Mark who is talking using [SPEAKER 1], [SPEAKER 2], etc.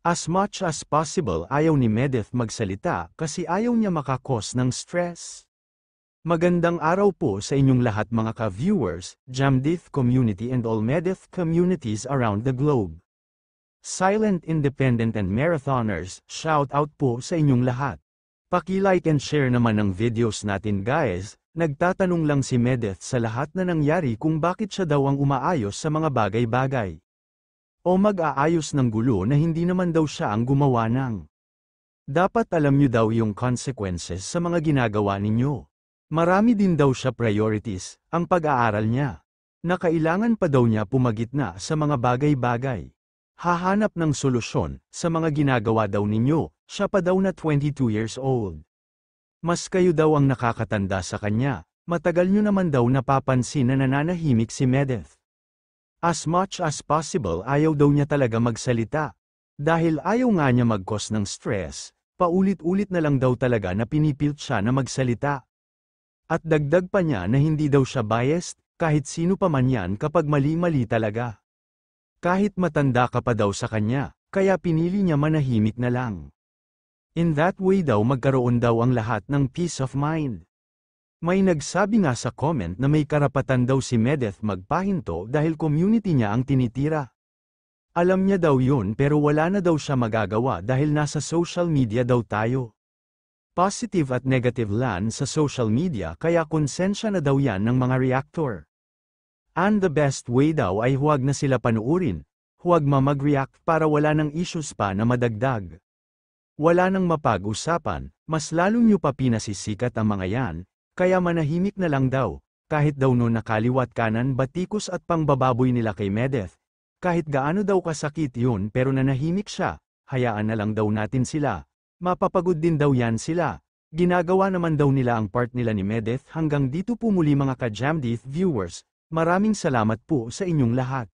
[SPEAKER 1] As much as possible ayaw ni Medeth magsalita kasi ayaw niya makakos ng stress. Magandang araw po sa inyong lahat mga ka-viewers, Jamdith community and all Medeth communities around the globe. Silent independent and marathoners, shout out po sa inyong lahat. Paki-like and share naman ng videos natin guys. Nagtatanong lang si Medeth sa lahat na nangyari kung bakit siya daw ang umaayos sa mga bagay-bagay. O mag-aayos ng gulo na hindi naman daw siya ang gumawa ng. Dapat alam niyo daw yung consequences sa mga ginagawa ninyo. Marami din daw siya priorities, ang pag-aaral niya. Na kailangan pa daw niya pumagitna sa mga bagay-bagay. Hahanap ng solusyon sa mga ginagawa daw ninyo, siya pa daw na 22 years old. Mas kayo daw ang nakakatanda sa kanya, matagal niyo naman daw napapansin na nananahimik si Medeth. As much as possible ayaw daw niya talaga magsalita. Dahil ayaw nga niya mag-cause ng stress, paulit-ulit na lang daw talaga na pinipilt siya na magsalita. At dagdag pa niya na hindi daw siya biased, kahit sino pa man yan kapag mali-mali talaga. Kahit matanda ka pa daw sa kanya, kaya pinili niya manahimik na lang. In that way daw magkaroon daw ang lahat ng peace of mind. May nagsabi nga sa comment na may karapatan daw si Medeth magpahinto dahil community niya ang tinitira. Alam niya daw yun pero wala na daw siya magagawa dahil nasa social media daw tayo. Positive at negative lan sa social media kaya konsensya na daw yan ng mga reactor. And the best way daw ay huwag na sila panuurin, huwag mag-react para wala ng issues pa na madagdag. Wala nang mapag-usapan, mas lalo nyo pa pinasisikat ang mga yan. Kaya manahimik na lang daw, kahit daw noon nakaliwat kanan batikos at pangbababoy nila kay Medeth. Kahit gaano daw kasakit yun pero nanahimik siya, hayaan na lang daw natin sila. Mapapagod din daw yan sila. Ginagawa naman daw nila ang part nila ni Medeth hanggang dito po muli mga ka-Jamdith viewers. Maraming salamat po sa inyong lahat.